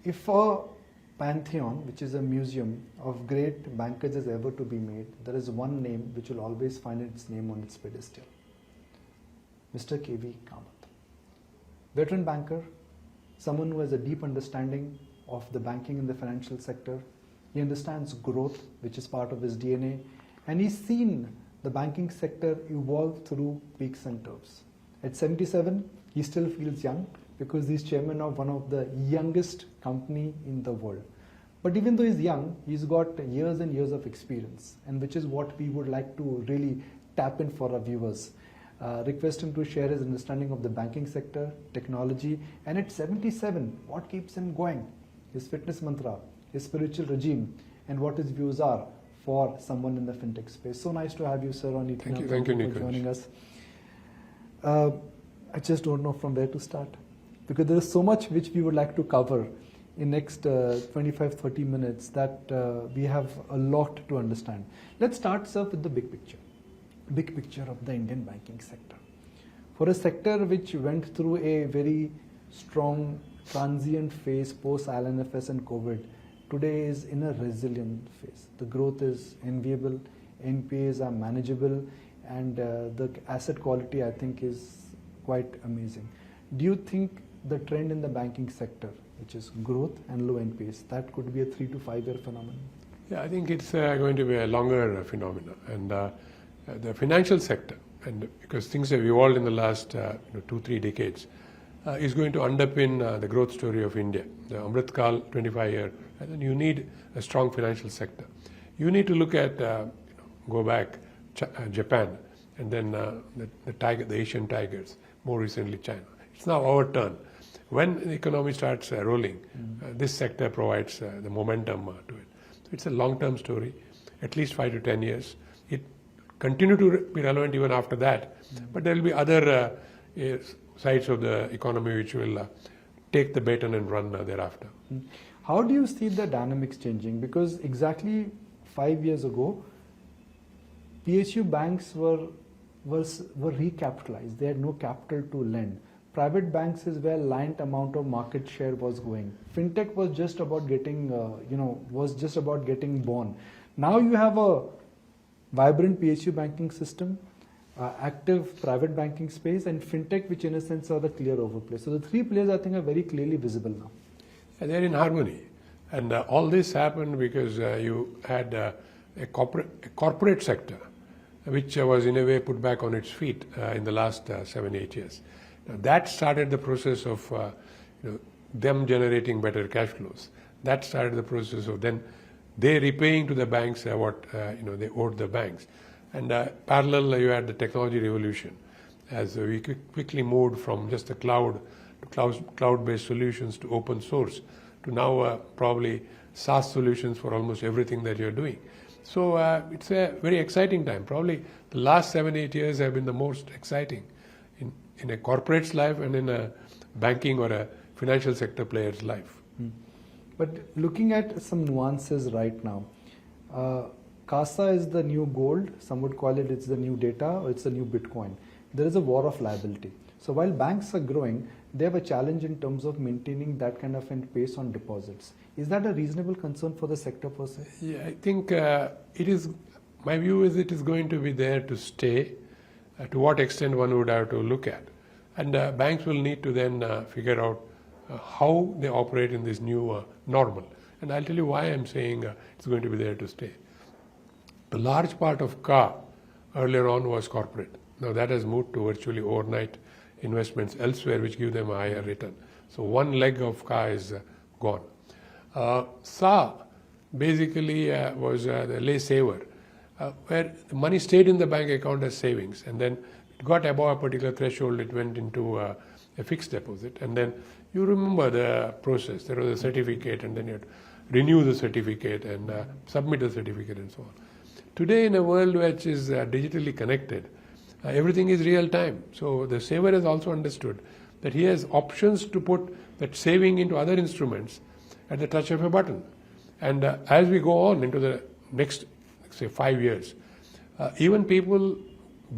if a pantheon, which is a museum of great bankers, is ever to be made, there is one name which will always find its name on its pedestal. Mr. KV Kamath. Veteran banker, someone who has a deep understanding of the banking and the financial sector. He understands growth, which is part of his DNA, and he's seen the banking sector evolve through peaks and troughs. At 77, he still feels young because he's chairman of one of the youngest company in the world. But even though he's young, he's got years and years of experience, and which is what we would like to really tap in for our viewers. Request him to share his understanding of the banking sector, technology, and at 77, what keeps him going? His fitness mantra, his spiritual regime, and what his views are for someone in the fintech space. So nice to have you, sir, on Nikunj. Thank you, for joining us. I just don't know from where to start, because there is so much which we would like to cover in next 25-30 minutes that we have a lot to understand. Let's start, sir, with the big picture of the Indian banking sector. For a sector which went through a very strong transient phase post IL&FS and COVID, today is in a resilient phase. The growth is enviable, NPAs are manageable, and the asset quality, I think, is quite amazing. Do you think the trend in the banking sector, which is growth and low NPAs, that could be a 3 to 5 year phenomenon? Yeah, I think it's going to be a longer phenomenon. And the financial sector, and because things have evolved in the last 2-3 decades, is going to underpin the growth story of India. The Amrit Kal 25-year, and then you need a strong financial sector. You need to look at, go back, Japan, and then the Asian tigers, more recently China. It's now our turn. When the economy starts rolling, this sector provides the momentum to it. So it's a long-term story, at least 5 to 10 years. It continue to be relevant even after that, but there will be other sides of the economy which will take the baton and run thereafter. How do you see the dynamics changing? Because exactly 5 years ago, PSU banks were recapitalized. They had no capital to lend. Private banks is where light amount of market share was going. Fintech was just about getting, getting born. Now you have a vibrant PSU banking system, active private banking space, and fintech, which in a sense are the clear overplay. So the three players, I think, are very clearly visible now. And they're in harmony. And all this happened because you had a corporate sector, which was in a way put back on its feet in the last 7-8 years. Now, that started the process of them generating better cash flows. That started the process of then they repaying to the banks what they owed the banks. And parallel, you had the technology revolution as we quickly moved from just the cloud to cloud-based solutions to open source to now probably SaaS solutions for almost everything that you're doing. So it's a very exciting time. Probably the last 7-8 years have been the most exciting in a corporate's life and in a banking or a financial sector player's life. But looking at some nuances right now, CASA is the new gold. Some would call it it's the new data or it's the new Bitcoin. There is a war of liability. So while banks are growing, they have a challenge in terms of maintaining that kind of pace on deposits. Is that a reasonable concern for the sector per se? Yeah, I think it is. My view is it is going to be there to stay. To what extent one would have to look at, and banks will need to then figure out how they operate in this new normal. And I'll tell you why I'm saying it's going to be there to stay. The large part of CA earlier on was corporate. Now that has moved to virtually overnight investments elsewhere, which give them a higher return. So one leg of CA is gone. SA basically was the lay saver, where the money stayed in the bank account as savings, and then it got above a particular threshold, it went into a fixed deposit, and then you remember the process. There was a certificate, and then you had to renew the certificate and submit the certificate and so on. Today, in a world which is digitally connected, everything is real time. So the saver has also understood that he has options to put that saving into other instruments at the touch of a button. And as we go on into the next, say, 5 years, even people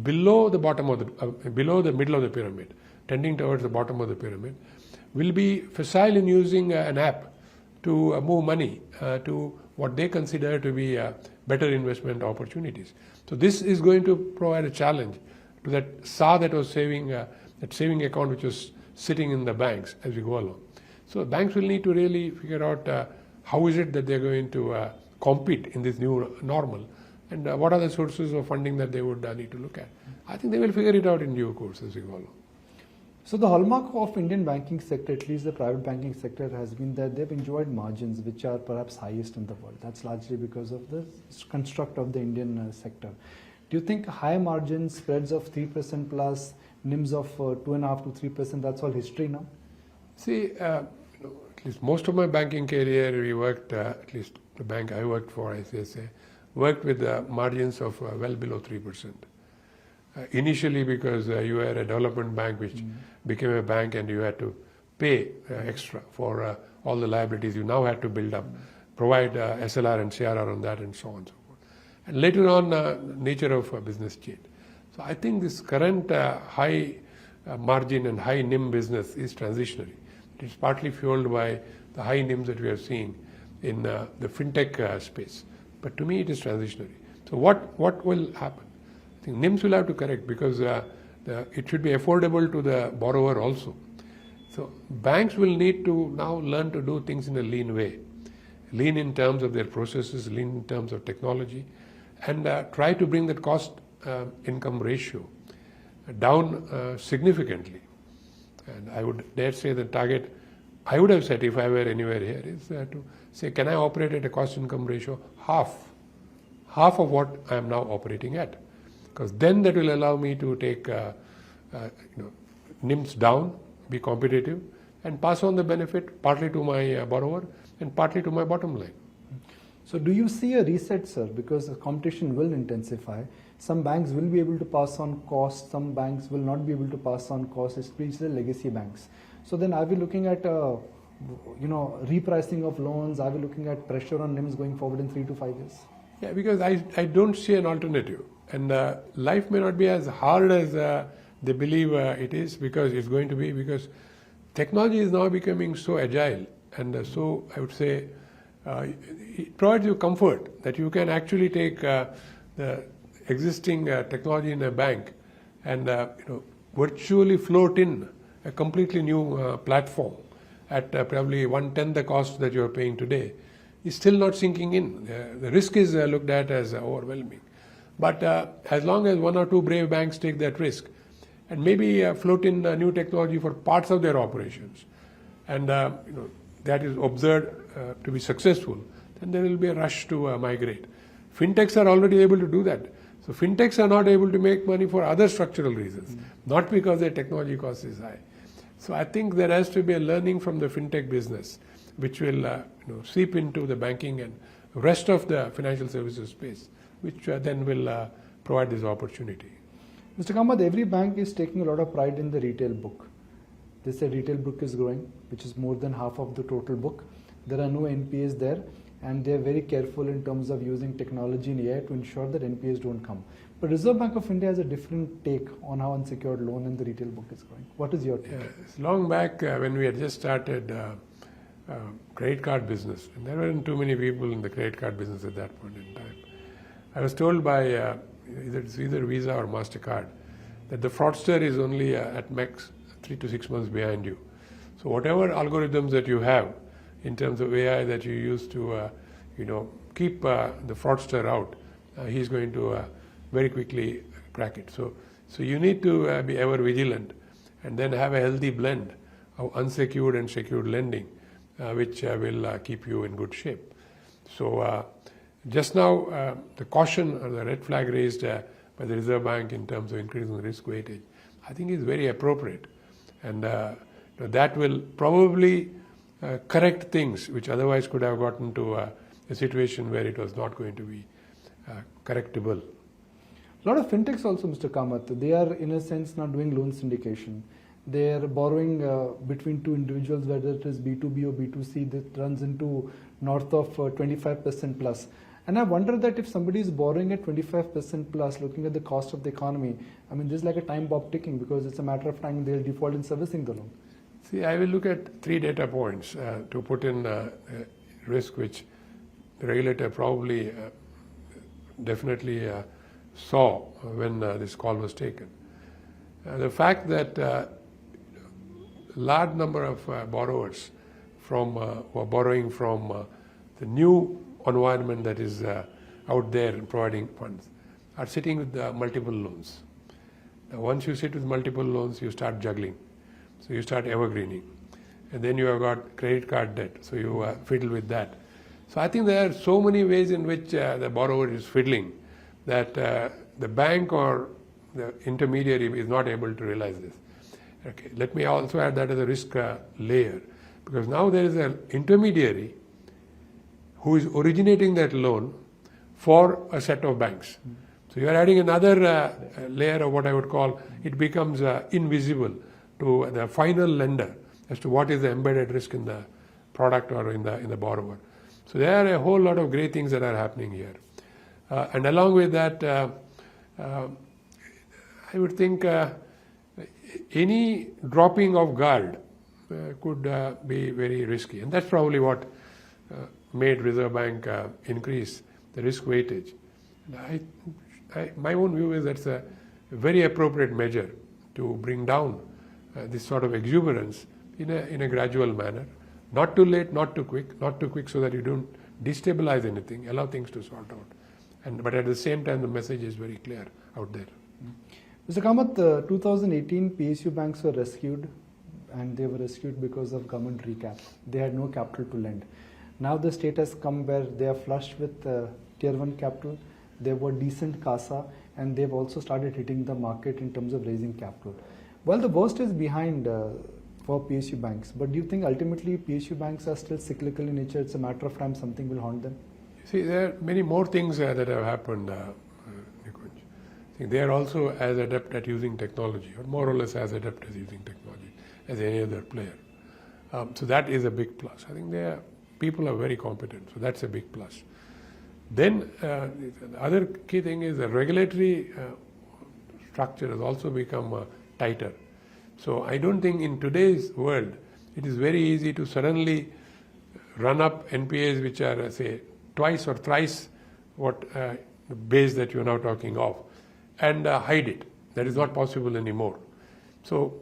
below the bottom of the below the middle of the pyramid, tending towards the bottom of the pyramid, will be facile in using an app to move money to what they consider to be better investment opportunities. So this is going to provide a challenge to that SA that was saving, that saving account which was sitting in the banks as we go along. So banks will need to really figure out how is it that they're going to compete in this new normal, and what are the sources of funding that they would need to look at. I think they will figure it out in due course as we go along. So the hallmark of Indian banking sector, at least the private banking sector, has been that they've enjoyed margins which are perhaps highest in the world. That's largely because of the construct of the Indian sector. Do you think high margins, spreads of 3% plus, NIMs of 2.5 to 3%, that's all history now? See, at least most of my banking career, we worked, at least the bank I worked for, ICSA, worked with margins of well below 3%. Initially because you were a development bank which became a bank and you had to pay extra for all the liabilities you now had to build up, provide SLR and CRR on that and so on and so forth. And later on, nature of business changed. So I think this current high margin and high NIM business is transitionary. It is partly fueled by the high NIMs that we are seeing in the Fintech space. But to me, it is transitionary. So what will happen? I think NIMs will have to correct because it should be affordable to the borrower also. So banks will need to now learn to do things in a lean way. Lean in terms of their processes, lean in terms of technology, and try to bring that cost income ratio down significantly. And I would dare say the target I would have set if I were anywhere here is to say, can I operate at a cost income ratio half of what I am now operating at? Because then that will allow me to take NIMs down, be competitive, and pass on the benefit partly to my borrower and partly to my bottom line. So do you see a reset, sir? Because the competition will intensify. Some banks will be able to pass on costs, some banks will not be able to pass on costs, especially the legacy banks. So then are we looking at repricing of loans? Are we looking at pressure on NIMs going forward in 3 to 5 years? Yeah, because I don't see an alternative. And life may not be as hard as they believe it is, because it's going to be, because technology is now becoming so agile, and so I would say it provides you comfort that you can actually take the existing technology in a bank and virtually float in a completely new platform at probably 1/10 the cost that you are paying today. Is still not sinking in. The risk is looked at as overwhelming. But as long as 1 or 2 brave banks take that risk and maybe float in new technology for parts of their operations, and that is observed to be successful, then there will be a rush to migrate. Fintechs are already able to do that. So fintechs are not able to make money for other structural reasons, not because their technology cost is high. So I think there has to be a learning from the fintech business, which will seep into the banking and rest of the financial services space, which then will provide this opportunity. Mr. Kamath, every bank is taking a lot of pride in the retail book. They say retail book is growing, which is more than half of the total book. There are no NPAs there, and they are very careful in terms of using technology and AI to ensure that NPAs don't come. But Reserve Bank of India has a different take on how unsecured loan in the retail book is growing. What is your take? Long back when we had just started credit card business, and there weren't too many people in the credit card business at that point in time, I was told by either Visa or MasterCard that the fraudster is only at max 3 to 6 months behind you. So whatever algorithms that you have in terms of AI that you use to keep the fraudster out, he's going to very quickly crack it. So you need to be ever vigilant and then have a healthy blend of unsecured and secured lending, which will keep you in good shape. So just now, the caution or the red flag raised by the Reserve Bank in terms of increasing the risk weightage, I think is very appropriate. And that will probably correct things which otherwise could have gotten to a situation where it was not going to be correctable. A lot of fintechs also, Mr. Kamath, they are in a sense not doing loan syndication. They are borrowing between two individuals, whether it is B2B or B2C, that runs into north of 25% plus. And I wonder that if somebody is borrowing at 25% plus, looking at the cost of the economy, I mean, this is like a time bomb ticking, because it's a matter of time they'll default in servicing the loan. See, I will look at 3 data points to put in risk which the regulator probably definitely saw when this call was taken. The fact that large number of borrowers who are borrowing from the new environment that is out there and providing funds are sitting with multiple loans. Now, once you sit with multiple loans, you start juggling. So you start evergreening. And then you have got credit card debt, so you fiddle with that. So I think there are so many ways in which the borrower is fiddling that the bank or the intermediary is not able to realize this. Okay, let me also add that as a risk layer, because now there is an intermediary who is originating that loan for a set of banks. So you are adding another layer of what I would call, it becomes invisible to the final lender as to what is the embedded risk in the product or in the borrower. So there are a whole lot of great things that are happening here. And along with that, I would think any dropping of guard could be very risky. And that's probably what made Reserve Bank increase the risk weightage. My own view is that's a very appropriate measure to bring down this sort of exuberance in a gradual manner. Not too late, not too quick so that you don't destabilize anything, allow things to sort out. But at the same time, the message is very clear out there. Mr. Kamath, 2018 PSU banks were rescued, and they were rescued because of government recap. They had no capital to lend. Now the state has come where they are flushed with tier 1 capital, they were decent CASA, and they've also started hitting the market in terms of raising capital. Well, the worst is behind for PSU banks, but do you think ultimately PSU banks are still cyclical in nature? It's a matter of time something will haunt them? See, there are many more things that have happened, Nikunj. I think they are also as adept at using technology, or more or less as adept as using technology as any other player. So that is a big plus. I think people are very competent, so that's a big plus. Then the other key thing is the regulatory structure has also become tighter. So I don't think in today's world it is very easy to suddenly run up NPAs which are, say, twice or thrice what the base that you're now talking of, and hide it. That is not possible anymore. So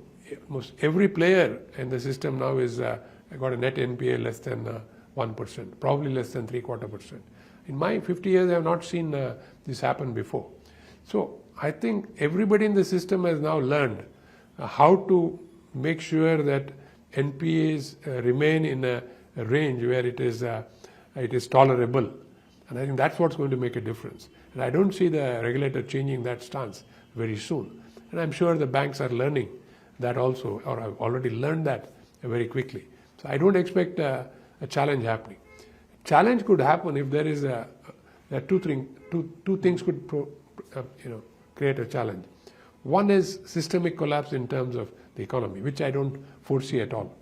almost every player in the system now is got a net NPA less than 1%, probably less than 0.75%. In my 50 years, I have not seen this happen before. So I think everybody in the system has now learned how to make sure that NPAs remain in a range where it is tolerable. And I think that's what's going to make a difference. And I don't see the regulator changing that stance very soon. And I'm sure the banks are learning that also, or have already learned that very quickly. So I don't expect a challenge happening. Challenge could happen if there is two things could create a challenge. One is systemic collapse in terms of the economy, which I don't foresee at all.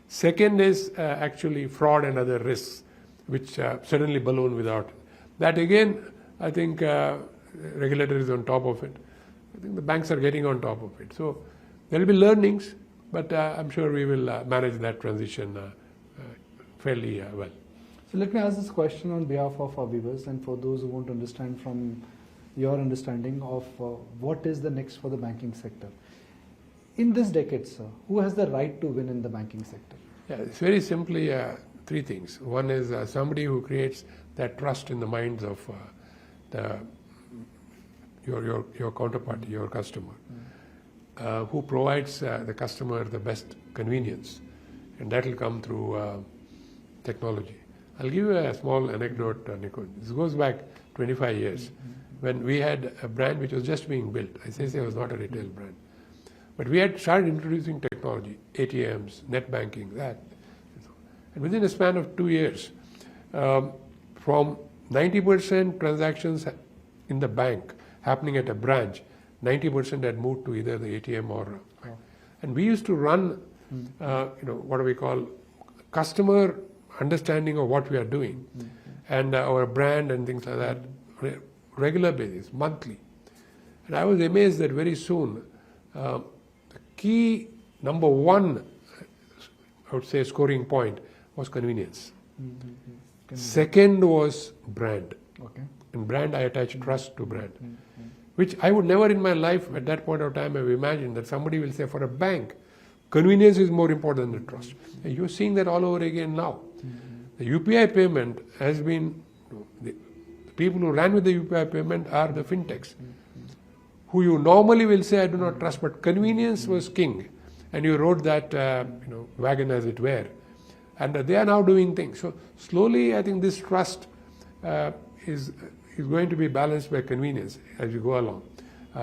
Second is actually fraud and other risks, which suddenly balloon without. That again, I think regulator is on top of it. I think the banks are getting on top of it. So there will be learnings, but I'm sure we will manage that transition fairly well. So let me ask this question on behalf of our viewers and for those who want to understand from your understanding of what is the next for the banking sector. In this decade, sir, who has the right to win in the banking sector? Yeah, it's very simply 3 things. One is somebody who creates that trust in the minds of your counterparty, your customer, who provides the customer the best convenience, and that will come through technology. I'll give you a small anecdote, Nikunj. This goes back 25 years when we had a brand which was just being built. I say it was not a retail brand. But we had started introducing technology, ATMs, net banking, that. And within a span of 2 years, from 90% transactions in the bank happening at a branch, 90% had moved to either the ATM or... And we used to run, what do we call, customer understanding of what we are doing and our brand and things like that, regular basis, monthly. And I was amazed that very soon, the key number one would say, scoring point was convenience. Second was brand. Okay. In brand, I attach trust to brand, which I would never in my life at that point of time have imagined that somebody will say for a bank, convenience is more important than trust. And you're seeing that all over again now. The UPI payment has been, the people who ran with the UPI payment are the fintechs, who you normally will say I do not trust, but convenience was king. And you rode that wagon as it were. And they are now doing things. So slowly I think this trust is going to be balanced by convenience as you go along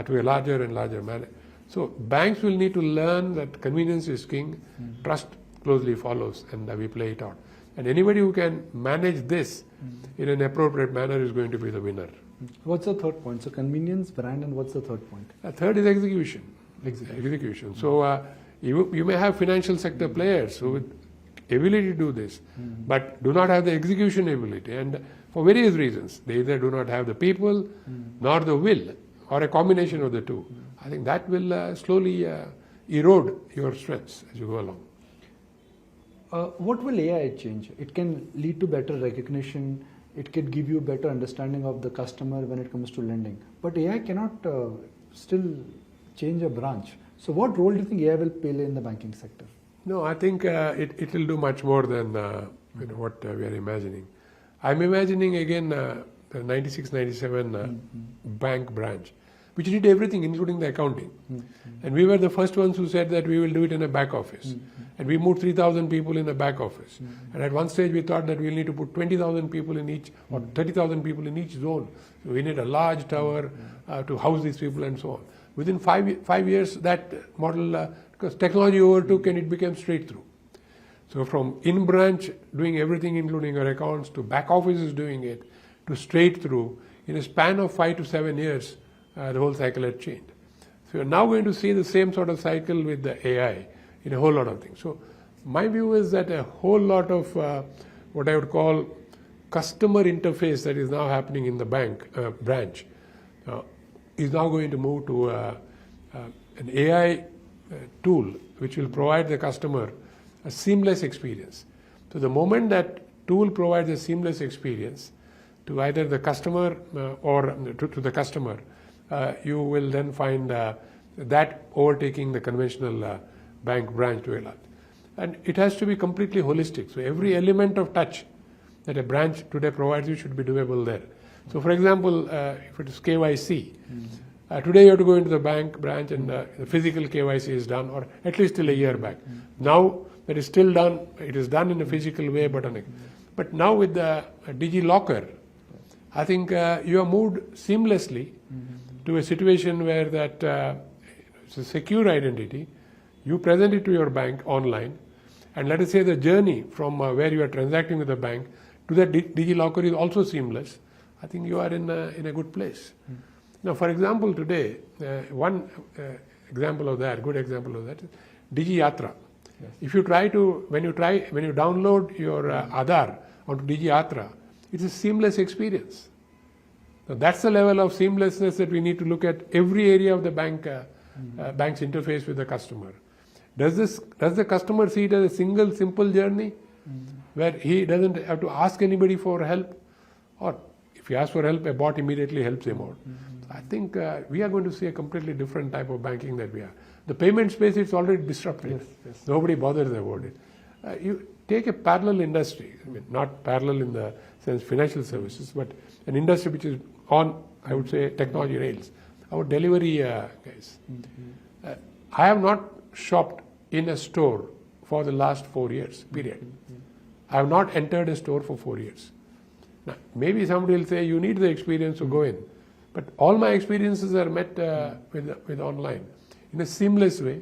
to a larger and larger manner. So banks will need to learn that convenience is king, trust closely follows, and we play it out. And anybody who can manage this in an appropriate manner is going to be the winner. What's the third point? So convenience, brand, and what's the third point? Third is execution. Execution. So you may have financial sector players who with ability to do this, but do not have the execution ability, and for various reasons. They either do not have the people, nor the will, or a combination of the two. I think that will slowly erode your strengths as you go along. What will AI change? It can lead to better recognition. It could give you better understanding of the customer when it comes to lending. But AI cannot still change a branch. So what role do you think AI will play in the banking sector? No, I think it will do much more than what we are imagining. I'm imagining again the 96-97 bank branch, which did everything, including the accounting. And we were the first ones who said that we will do it in a back office. And we moved 3,000 people in a back office. And at one stage we thought that we'll need to put 20,000 people in each, or 30,000 people in each zone. So we need a large tower to house these people and so on. Within 5 years, that model, because technology overtook and it became straight through. So from in-branch doing everything, including our accounts, to back offices doing it, to straight through, in a span of 5 to 7 years, the whole cycle had changed. So you're now going to see the same sort of cycle with the AI in a whole lot of things. So my view is that a whole lot of what I would call customer interface that is now happening in the bank branch is now going to move to an AI tool which will provide the customer a seamless experience. So the moment that tool provides a seamless experience to either the customer or to the customer, you will then find that overtaking the conventional bank branch to a lot. And it has to be completely holistic. So every element of touch that a branch today provides you should be doable there. So for example, if it is KYC, today you have to go into the bank branch and the physical KYC is done, or at least till a year back. Now that is still done, it is done in a physical way, but now with the DigiLocker, I think you are moved seamlessly to a situation where that it's a secure identity. You present it to your bank online, and let us say the journey from where you are transacting with the bank to that DigiLocker is also seamless. I think you are in a good place. Now, for example, today, one example of that, good example of that, is DigiYatra. Yes. If you try to, when you download your Aadhaar onto DigiYatra, it's a seamless experience. Now, that's the level of seamlessness that we need to look at every area of the bank's interface with the customer. Does the customer see it as a single, simple journey where he doesn't have to ask anybody for help, or if he asks for help, a bot immediately helps him out. I think we are going to see a completely different type of banking that we are. The payment space, it's already disrupted. Yes. Nobody bothers about it. You take a parallel industry, I mean, not parallel in the sense financial services, but an industry which is on, I would say, technology rails. Our delivery guys. I have not shopped in a store for the last 4 years, period. I have not entered a store for 4 years. Now, maybe somebody will say, you need the experience to go in. But all my experiences are met with online in a seamless way,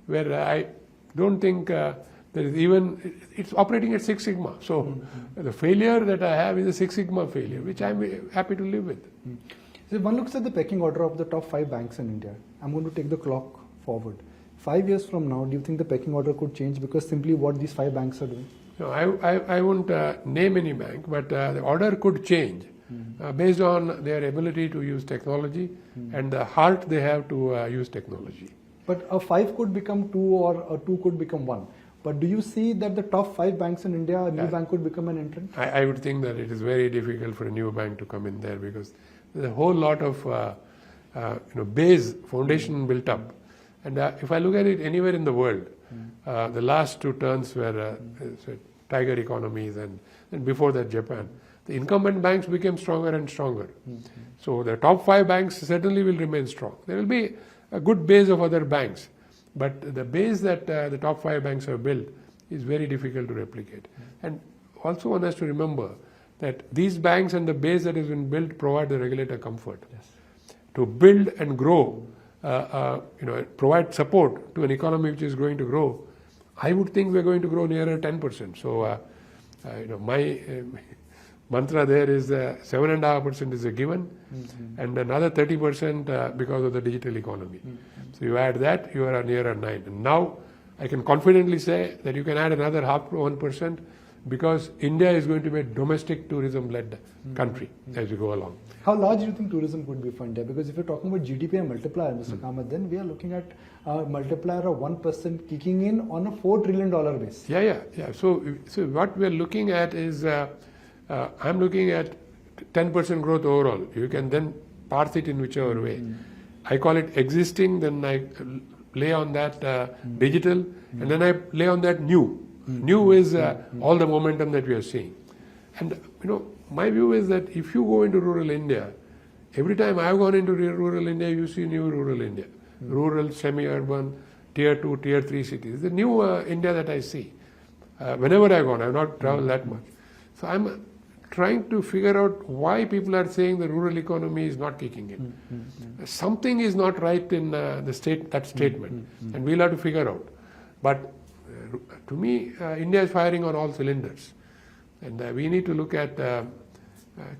where I don't think there is even, it's operating at Six Sigma. So the failure that I have is a Six Sigma failure, which I'm happy to live with. So if one looks at the pecking order of the top 5 banks in India, I'm going to take the clock forward. 5 years from now, do you think the pecking order could change because simply what these 5 banks are doing? No, I won't name any bank, but the order could change based on their ability to use technology and the heart they have to use technology. But a 5 could become 2 or a 2 could become 1. But do you see that the top 5 banks in India, a new bank could become an entrant? I would think that it is very difficult for a new bank to come in there because there's a whole lot of base foundation built up. And if I look at it anywhere in the world, the last 2 turns were tiger economies and before that Japan. The incumbent banks became stronger and stronger. So the top 5 banks certainly will remain strong. There will be a good base of other banks, but the base that the top 5 banks have built is very difficult to replicate. And also one has to remember that these banks and the base that has been built provide the regulator comfort. Yes. To build and grow, provide support to an economy which is going to grow, I would think we're going to grow nearer 10%. So, my mantra there is 7.5% is a given, and another 30% because of the digital economy. So you add that, you are nearer 9. And now I can confidently say that you can add another 1% because India is going to be a domestic tourism-led country as we go along. How large do you think tourism could be for India? Because if you're talking about GDP and multiplier, Mr. Kamath, then we are looking at a multiplier of 1% kicking in on a $4 trillion base. Yeah. So what we are looking at is, I'm looking at 10% growth overall. You can then parse it in whichever way. I call it existing, then I lay on that digital, and then I lay on that new. New is all the momentum that we are seeing. And my view is that if you go into rural India, every time I've gone into rural India, you see new rural India. Rural, semi-urban, tier 2, tier 3 cities. The new India that I see. Whenever I've gone, I've not traveled that much. So I'm trying to figure out why people are saying the rural economy is not kicking in. Something is not right in that statement, and we'll have to figure out. But to me, India is firing on all cylinders, and we need to look at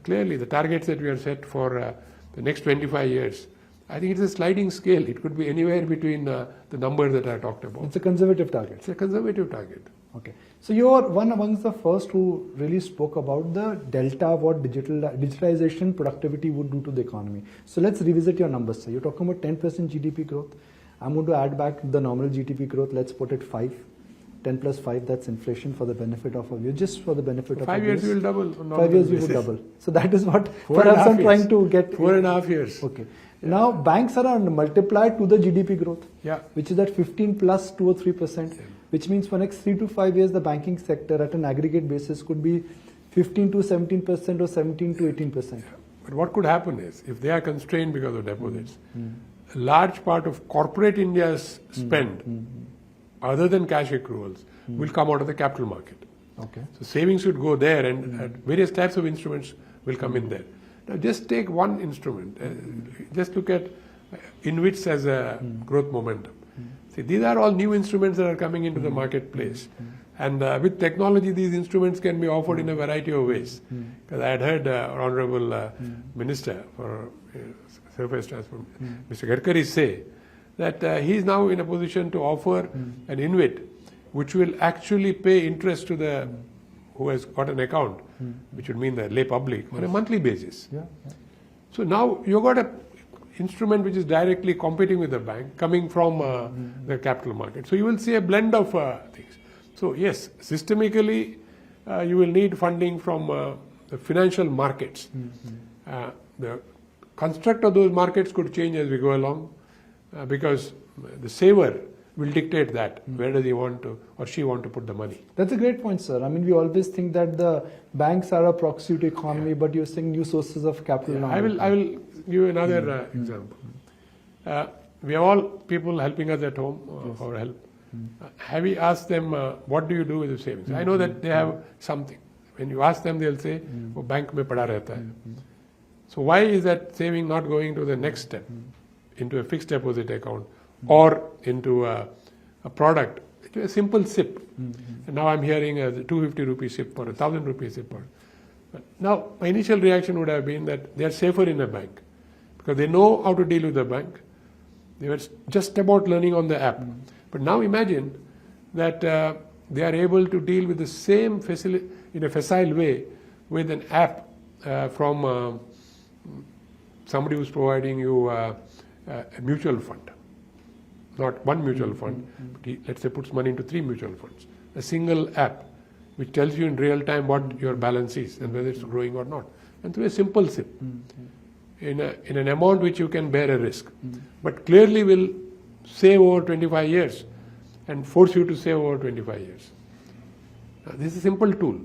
clearly the targets that we are set for the next 25 years. I think it's a sliding scale. It could be anywhere between the numbers that I talked about. It's a conservative target. It's a conservative target. Okay. So you are one amongst the first who really spoke about the delta of what digitalization productivity would do to the economy. So let's revisit your numbers, sir. You're talking about 10% GDP growth. I'm going to add back the nominal GDP growth. Let's put it 5. 10 plus 5, that's inflation for the benefit of a view, just for the benefit of 5 years you will double. 5 years you will double. So that is what perhaps I'm trying to get. 4.5 years. Okay. Yeah. Now banks are multiplied to the GDP growth, which is at 15 plus 2 or 3%, which means for next 3 to 5 years the banking sector at an aggregate basis could be 15 to 17% or 17 to 18%. But what could happen is, if they are constrained because of deposits, a large part of corporate India's spend, other than cash accruals, will come out of the capital market. Okay. So savings should go there, and various types of instruments will come in there. Now just take one instrument, just look at InvITs as a growth momentum. See, these are all new instruments that are coming into the marketplace. And with technology, these instruments can be offered in a variety of ways. Because I had heard Honorable Minister for Surface Transport, Mr. Gadkari, say that he is now in a position to offer an InvIT which will actually pay interest to the who has got an account, which would mean the lay public, on a monthly basis. So now you've got an instrument which is directly competing with the bank, coming from the capital market. So you will see a blend of things. So yes, systemically, you will need funding from the financial markets. The construct of those markets could change as we go along, because the saver will dictate that. Where does he want to or she want to put the money? That's a great point, sir. I mean, we always think that the banks are a proxy to economy, but you're saying new sources of capital. I will give you another example. We have all people helping us at home for help. Have we asked them, what do you do with the savings? I know that they have something. When you ask them, they'll say, oh, bank mein pada rehta hai. So why is that saving not going to the next step, into a fixed deposit account or into a product, a simple SIP? And now I'm hearing a 250 rupee SIP or 1,000 rupee SIP. But now my initial reaction would have been that they are safer in a bank because they know how to deal with the bank. They were just about learning on the app. But now imagine that they are able to deal with the same facility in a facile way with an app from somebody who's providing you a mutual fund. not one mutual fund, but he, let's say, puts money into 3 mutual funds. A single app which tells you in real time what your balance is and whether it's growing or not. And through a simple SIP, in an amount which you can bear a risk, but clearly will save over 25 years and force you to save over 25 years. Now, this is a simple tool.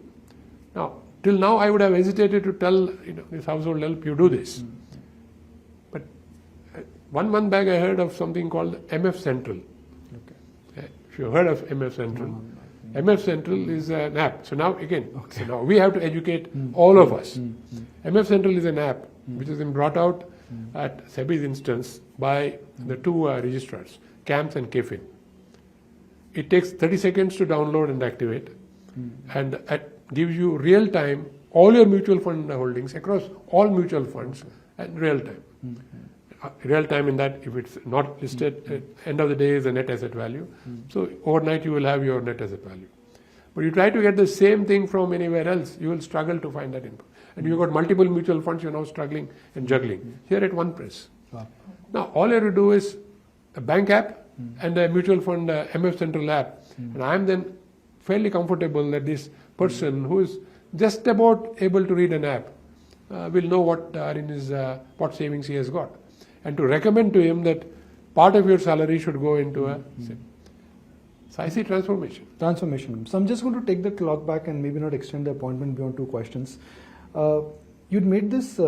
Now, till now I would have hesitated to tell this household help, you do this. But 1 month back I heard of something called MF Central. Okay. If you heard of MF Central, MF Central is an app. So now again, so now we have to educate all of us. MF Central is an app which has been brought out at SEBI's instance by the 2 registrars, CAMS and KFIN. It takes 30 seconds to download and activate, and gives you real time all your mutual fund holdings across all mutual funds at real time. Real time in that if it's not listed, at end of the day is the net asset value. So overnight you will have your net asset value. But you try to get the same thing from anywhere else, you will struggle to find that info. And you've got multiple mutual funds, you're now struggling and juggling. Here at one press. Now all you have to do is a bank app and a mutual fund MF Central app. And I am then fairly comfortable that this person who is just about able to read an app will know what are in his what savings he has got, and to recommend to him that part of your salary should go into a SIP. So I see transformation. Transformation. So I'm just going to take the clock back and maybe not extend the appointment beyond 2 questions. You'd made this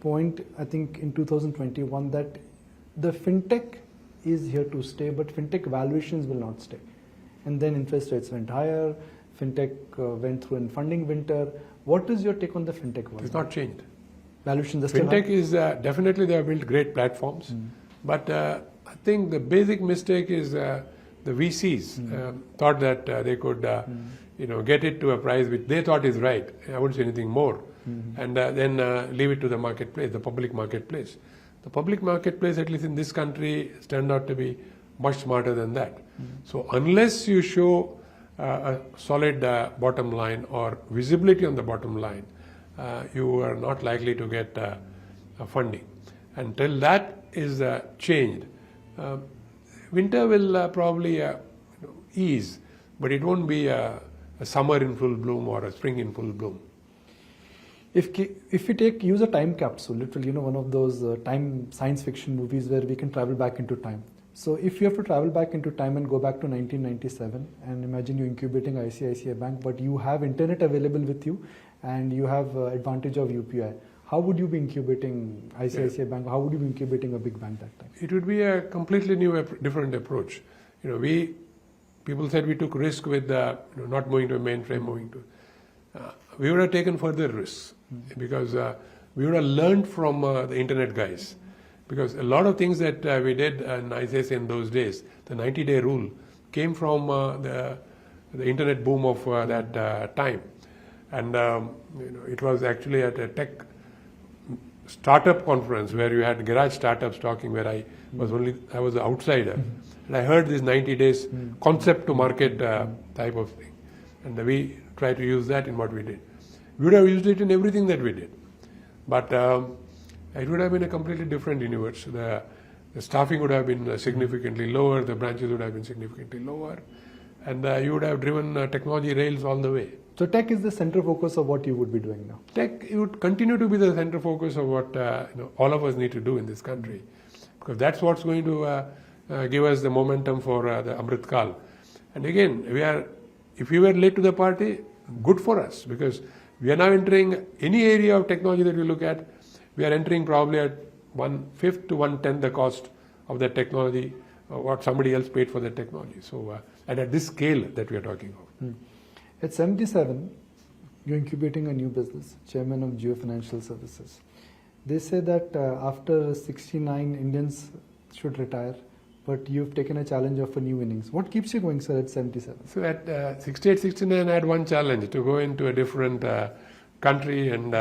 point, I think, in 2021 that the Fintech is here to stay, but Fintech valuations will not stay. And then interest rates went higher, Fintech went through a funding winter. What is your take on the Fintech world? It's not changed. Valuations are still Fintech is definitely they have built great platforms, but I think the basic mistake is the VCs thought that they could get it to a price which they thought is right. I wouldn't say anything more, and then leave it to the marketplace, the public marketplace. The public marketplace, at least in this country, has turned out to be much smarter than that. So unless you show a solid bottom line or visibility on the bottom line, you are not likely to get funding. Until that is changed, winter will probably ease, but it won't be a summer in full bloom or a spring in full bloom. If we use a time capsule, literally, one of those time science fiction movies where we can travel back into time. So if you have to travel back into time and go back to 1997 and imagine you incubating ICICI Bank, but you have internet available with you and you have advantage of UPI, how would you be incubating ICICI Bank? How would you be incubating a big bank that time? It would be a completely new, different approach. People said we took risk with not moving to a mainframe, moving to. We would have taken further risks because we would have learned from the internet guys. Because a lot of things that we did in ICICI in those days, the 90-day rule, came from the internet boom of that time. And it was actually at a tech startup conference where you had garage startups talking, where I was the outsider. And I heard this 90 days concept to market type of thing. And we tried to use that in what we did. We would have used it in everything that we did. But it would have been a completely different universe. The staffing would have been significantly lower, the branches would have been significantly lower, and you would have driven technology rails all the way. So tech is the center focus of what you would be doing now? Tech would continue to be the center focus of what all of us need to do in this country, because that's what's going to give us the momentum for the Amrit Kal. And again, if we were late to the party, good for us, because we are now entering any area of technology that we look at. We are entering probably at 1/5 to 1/10 the cost of the technology, what somebody else paid for the technology. So, and at this scale that we are talking of. At 77, you're incubating a new business, chairman of Jio Financial Services. They say that after 69, Indians should retire, but you've taken a challenge of a new innings. What keeps you going, sir, at 77? So at 68, 69, I had one challenge, to go into a different country and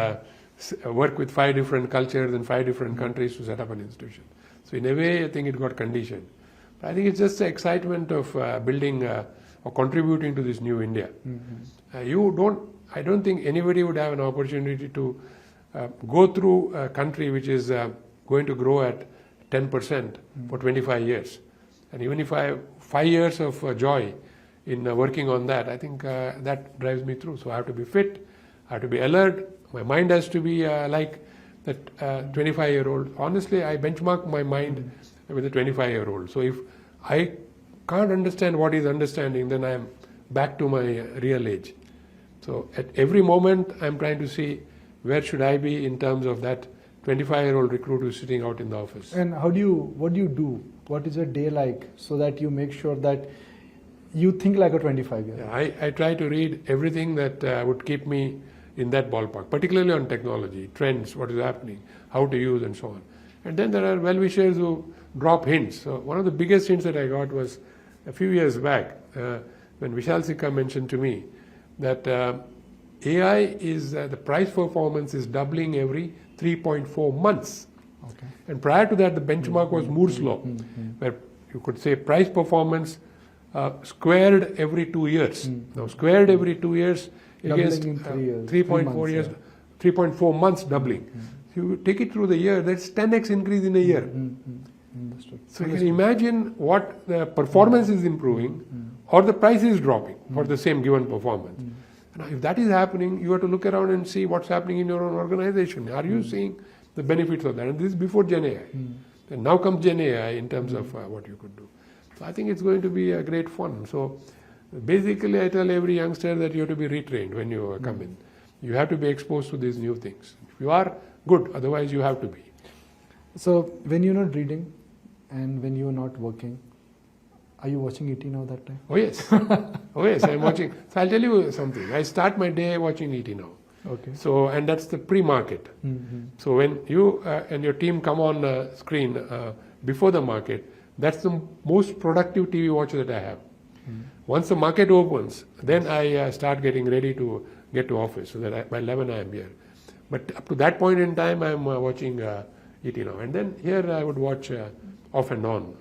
work with 5 different cultures and 5 different countries to set up an institution. So in a way, I think it got conditioned. But I think it's just the excitement of building or contributing to this new India. I don't think anybody would have an opportunity to go through a country which is going to grow at 10% for 25 years And even if I have 5 years of joy in working on that, I think that drives me through. So I have to be fit, I have to be alert, my mind has to be like that 25-year-old. Honestly, I benchmark my mind with a 25-year-old. So if I can't understand what he's understanding, then I am back to my real age. So at every moment, I'm trying to see where should I be in terms of that 25-year-old recruit who's sitting out in the office. And what do you do? What is your day like so that you make sure that you think like a 25-year-old? Yeah, I try to read everything that would keep me in that ballpark, particularly on technology, trends, what is happening, how to use and so on. And then there are well-wishers who drop hints. So one of the biggest hints that I got was a few years back when Vishal Sikka mentioned to me that AI is, the price performance is doubling every 3.4 months. Okay. And prior to that, the benchmark was Moore's Law, where you could say price performance squared every 2 years. Now, squared every 2 years against 3.4 years, 3.4 months doubling. If you take it through the year, that's 10x increase in a year. So you can imagine what the performance is improving or the price is dropping for the same given performance. Now, if that is happening, you have to look around and see what's happening in your own organization. Are you seeing the benefits of that? And this is before Gen AI. And now comes Gen AI in terms of what you could do. So I think it's going to be a great fun. So basically, I tell every youngster that you have to be retrained when you come in. You have to be exposed to these new things. If you are, good. Otherwise, you have to be. So when you're not reading and when you're not working, are you watching ET Now that time? Oh yes. Oh yes, I'm watching. So I'll tell you something. I start my day watching ET Now. Okay. So, and that's the pre-market. So when you and your team come on screen before the market, that's the most productive TV watch that I have. Once the market opens, then I start getting ready to get to office, so that by 11 I am here. But up to that point in time, I am watching ET Now. And then here I would watch off and on.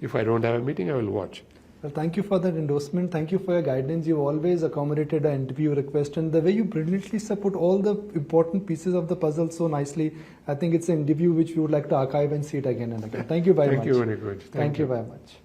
If I don't have a meeting, I will watch. Well, thank you for that endorsement. Thank you for your guidance. You've always accommodated an interview request, and the way you brilliantly put all the important pieces of the puzzle so nicely, I think it's an interview which we would like to archive and see it again and again. Thank you very much. Thank you, Nikunj. Thank you very much.